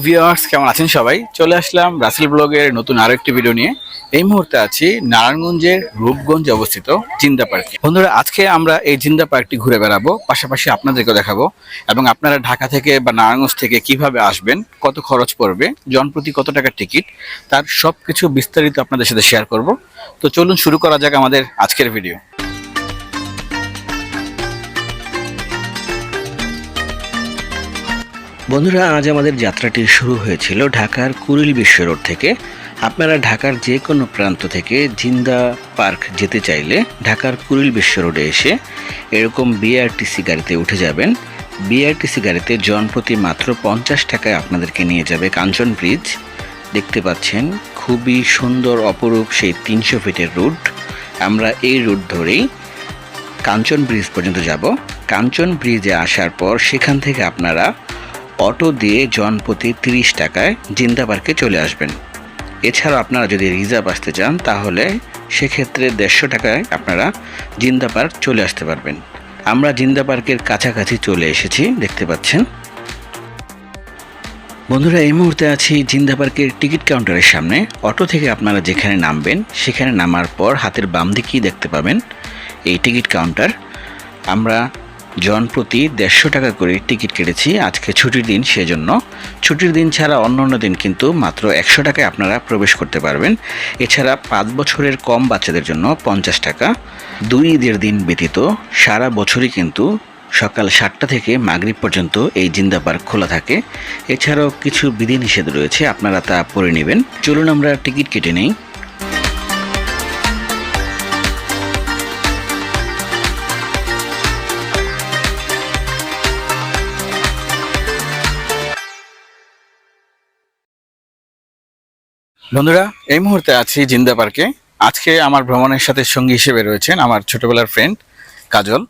Viewers, কেমন আছেন সবাই? চলে আসলাম রাসেল ব্লগের নতুন আরো একটি ভিডিও নিয়ে। এই মুহূর্তে আছি নারায়ণগঞ্জের রূপগঞ্জে অবস্থিত জিন্দা পার্কে। বন্ধুরা, আজকে আমরা এই জিন্দা পার্কটি ঘুরে বেড়াবো, পাশাপাশি আপনাদেরকেও দেখাবো এবং আপনারা ঢাকা থেকে বা নারায়ণগঞ্জ থেকে কিভাবে আসবেন, কত খরচ পড়বে, জনপ্রতি কত টাকার টিকিট, তার সবকিছু বিস্তারিত আপনাদের সাথে শেয়ার করব। তো চলুন শুরু করা যাক আমাদের আজকের ভিডিও। বন্ধুরা, আজ আমাদের যাত্রাটি শুরু হয়েছিল ঢাকার কুড়িল বিশ্ব রোড থেকে। আপনারা ঢাকার যে কোনো প্রান্ত থেকে জিন্দা পার্ক যেতে চাইলে ঢাকার কুড়িল বিশ্ব রোডে এসে এরকম বিআরটিসি গাড়িতে উঠে যাবেন। বিআরটিসি গাড়িতে জনপ্রতি মাত্র 50 টাকায় আপনাদেরকে নিয়ে যাবে কাঞ্চন ব্রিজ। দেখতে পাচ্ছেন খুবই সুন্দর অপরূপ সেই 300 ফিটের রুট। আমরা এই রুট ধরেই কাঞ্চন ব্রিজ পর্যন্ত যাব। কাঞ্চন ব্রিজে আসার পর সেখান থেকে আপনারা অটো দিয়ে জনপ্রতি 30 টাকায় জিন্দা পার্কে চলে আসবেন। এছাড়া আপনারা যদি রিজার্ভ আসতে চান তাহলে সেক্ষেত্রে 150 টাকায় আপনারা জিন্দা পার্ক চলে আসতে পারবেন। আমরা জিন্দা পার্কের কাছাকাছি চলে এসেছি, দেখতে পাচ্ছেন। বন্ধুরা, এই মুহূর্তে আছি জিন্দা পার্কের টিকিট কাউন্টারের সামনে। অটো থেকে আপনারা যেখানে নামবেন সেখানে নামার পর হাতের বাম দিকেই দেখতে পাবেন এই টিকিট কাউন্টার। আমরা জনপ্রতি 150 টাকা করে টিকিট কেটেছি। আজকে ছুটির দিন, সেজন্য। ছুটির দিন ছাড়া অন্য দিন কিন্তু মাত্র 100 টাকায় আপনারা প্রবেশ করতে পারবেন। এছাড়া 5 বছরের কম বাচ্চাদের জন্য 50 টাকা। 2 ঈদের দিন ব্যতীত সারা বছরই কিন্তু সকাল 7টা থেকে মাগরিব পর্যন্ত এই জিন্দা পার্ক খোলা থাকে। এছাড়াও কিছু বিধিনিষেধ রয়েছে, আপনারা তা পড়ে নেবেন। চলুন আমরা টিকিট কেটে নেই। বন্ধুরা, এই মুহূর্তে আছি জিন্দা পার্কে। আজকে আমার ভ্রমণের সাথে সঙ্গী হিসেবে রয়েছেন আমার ছোটবেলার ফ্রেন্ড কাজল।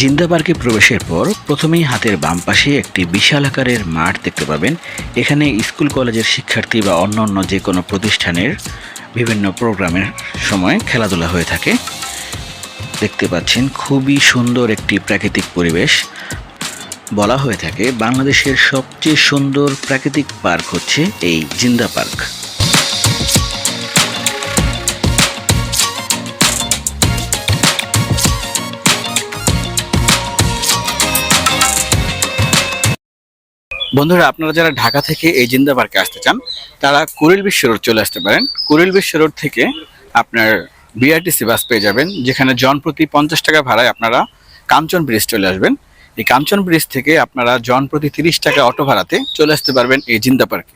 জিন্দা পার্কে প্রবেশের পর প্রথমেই হাতের বাম পাশে একটি বিশাল আকারের মাঠ দেখতে পাবেন। এখানে স্কুল কলেজের শিক্ষার্থী বা অন্য যে কোনো প্রতিষ্ঠানের বিভিন্ন প্রোগ্রামের সময় খেলাধুলা হয়ে থাকে। দেখতে পাচ্ছেন খুবই সুন্দর একটি প্রাকৃতিক পরিবেশ। বলা হয়ে থাকে বাংলাদেশের সবচেয়ে সুন্দর প্রাকৃতিক পার্ক হচ্ছে এই জিন্দা পার্ক। বন্ধুরা, আপনারা যারা ঢাকা থেকে এই জিন্দা পার্কে আসতে চান তারা কুড়িল বিশ্ব রোড চলে আসতে পারেন। কুড়িল বিশ্ব রোড থেকে আপনার বিআরটিসি বাস পেয়ে যাবেন, যেখানে জনপ্রতি 50 টাকা ভাড়ায় আপনারা কাঞ্চন ব্রিজ চলে আসবেন। এই কাঞ্চন ব্রিজ থেকে আপনারা জনপ্রতি 30 টাকা অটো ভাড়াতে চলে আসতে পারবেন এই জিন্দা পার্কে।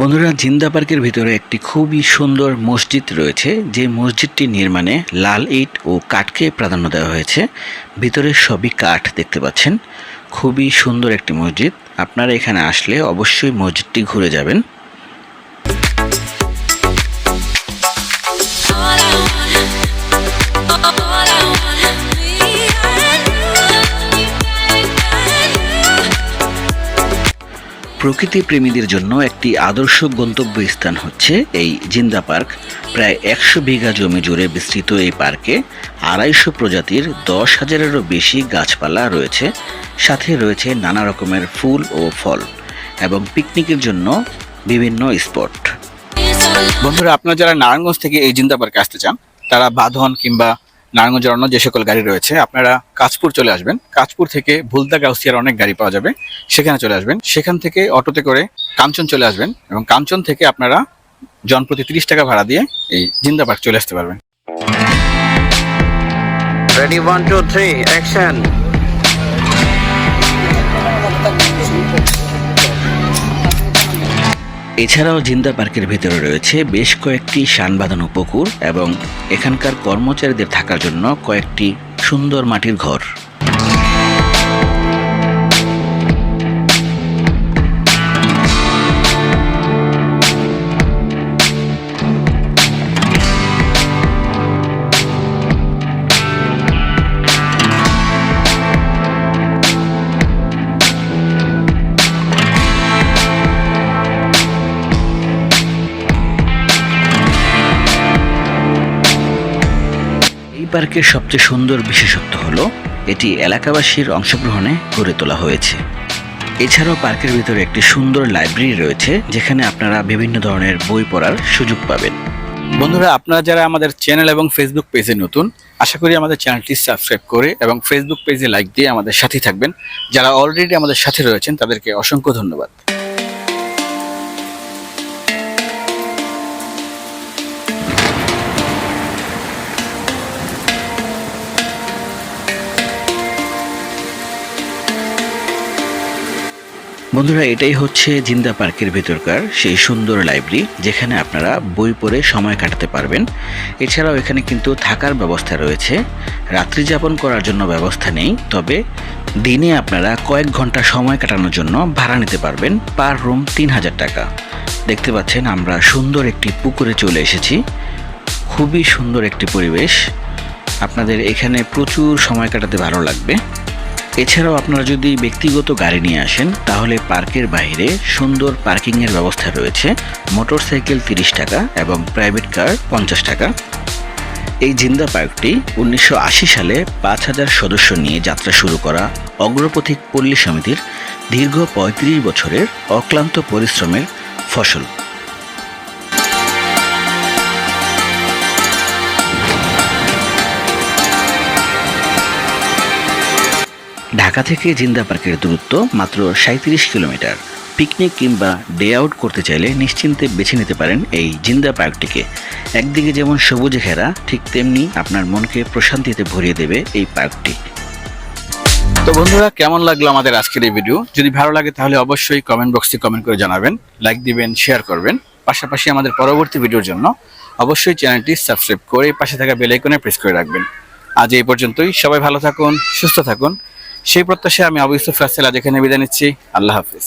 বন্ধুরা, জিন্দা পার্কের ভিতরে একটি খুবই সুন্দর মসজিদ রয়েছে। যে মসজিদটি নির্মাণে লাল ইট ও কাঠকে প্রাধান্য দেওয়া হয়েছে। ভিতরে সবই কাঠ দেখতে পাচ্ছেন। খুবই সুন্দর একটি মসজিদ। আপনারা এখানে আসলে অবশ্যই মসজিদটি ঘুরে যাবেন। প্রকৃতি প্রেমীদের জন্য একটি আদর্শ গন্তব্য স্থান হচ্ছে এই জিন্দা পার্ক। প্রায় 100 বিঘা জমি জুড়ে বিস্তৃত এই পার্কে 250 প্রজাতির 10,000-এরও বেশি গাছপালা রয়েছে। সাথে রয়েছে নানা রকমের ফুল ও ফল এবং পিকনিকের জন্য বিভিন্ন স্পট। বন্ধুরা, আপনারা যারা নারায়ণগঞ্জ থেকে এই জিন্দা পার্কে আসতে চান তারা বাঁধন কিংবা নারায়ণগঞ্জের অন্য যে সকল গাড়ি রয়েছে, আপনারা কাঁচপুর চলে আসবেন। কাঁচপুর থেকে ভুলতা গাউসিয়ার অনেক গাড়ি পাওয়া যাবে, সেখানে চলে আসবেন। সেখান থেকে অটোতে করে কাঞ্চন চলে আসবেন এবং কাঞ্চন থেকে আপনারা জনপ্রতি 30 টাকা ভাড়া দিয়ে এই জিন্দা পার্ক চলে আসতে পারবেন। Ready, 1 2 3 action. এছাড়াও জিন্দা পার্কের ভিতরে রয়েছে বেশ কয়েকটি শান বাঁধানো পুকুর এবং এখানকার কর্মচারীদের থাকার জন্য কয়েকটি সুন্দর মাটির ঘর। পার্কের সবচেয়ে সুন্দর বিশেষত্ব হলো এটি এলাকাবাসীর অংশগ্রহণে গড়ে তোলা হয়েছে। এছাড়াও পার্কের ভিতরে একটি সুন্দর লাইব্রেরি রয়েছে, যেখানে আপনারা বিভিন্ন ধরনের বই পড়ার সুযোগ পাবেন। বন্ধুরা, আপনারা যারা আমাদের চ্যানেল এবং ফেসবুক পেজে নতুন, আশা করি আমাদের চ্যানেলটি সাবস্ক্রাইব করে এবং ফেসবুক পেজে লাইক দিয়ে আমাদের সাথে থাকবেন। যারা অলরেডি আমাদের সাথে রয়েছেন তাদেরকে অসংখ্য ধন্যবাদ। বন্ধুরা, এটাই হচ্ছে জিন্দা পার্কের ভেতরকার সেই সুন্দর লাইব্রেরি, যেখানে আপনারা বই পড়ে সময় কাটাতে পারবেন। এছাড়াও এখানে কিন্তু থাকার ব্যবস্থা রয়েছে, রাত্রি যাপন করার জন্য ব্যবস্থা নেই, তবে দিনে আপনারা কয়েক ঘন্টা সময় কাটানোর জন্য ভাড়া নিতে পারবেন। পার রুম 3000 টাকা। দেখতে পাচ্ছেন আমরা সুন্দর একটি পুকুরে চলে এসেছি। খুবই সুন্দর একটি পরিবেশ, আপনাদের এখানে প্রচুর সময় কাটাতে ভালো লাগবে। এছাড়াও আপনারা যদি ব্যক্তিগত গাড়ি নিয়ে আসেন তাহলে পার্কের বাইরে সুন্দর পার্কিংয়ের ব্যবস্থা রয়েছে। মোটরসাইকেল 30 টাকা এবং প্রাইভেট কার 50 টাকা। এই জিন্দা পার্কটি 1980 সালে 5000 সদস্য নিয়ে যাত্রা শুরু করা অগ্রপথিক পল্লী সমিতির দীর্ঘ 35 বছরের অক্লান্ত পরিশ্রমের ফসল। ঢাকা থেকে জিন্দা পার্কের দূরত্ব মাত্র 37 কিলোমিটার। পিকনিক কিংবা ডে আউট করতে চাইলে নিশ্চিন্তে বেছে নিতে পারেন এই জিন্দা পার্কটিকে। একদিকে যেমন সবুজে ঘেরা, ঠিক তেমনি আপনার মনকে প্রশান্তিতে ভরিয়ে দেবে এই পার্কটি। তো বন্ধুরা, কেমন লাগলো আমাদের আজকের এই ভিডিও? যদি ভালো লাগে তাহলে অবশ্যই কমেন্ট বক্সে কমেন্ট করে জানাবেন, লাইক দিবেন, শেয়ার করবেন। পাশাপাশি আমাদের পরবর্তী ভিডিওর জন্য অবশ্যই চ্যানেলটি সাবস্ক্রাইব করে পাশে থাকা বেল আইকনে প্রেস করে রাখবেন। আজ এই পর্যন্তই। সবাই ভালো থাকুন, সুস্থ থাকুন, সেই প্রত্যাশায় আমি আবু ইউসুফ রাসেল আজ এখানে বিদায় নিচ্ছি। আল্লাহ হাফিজ।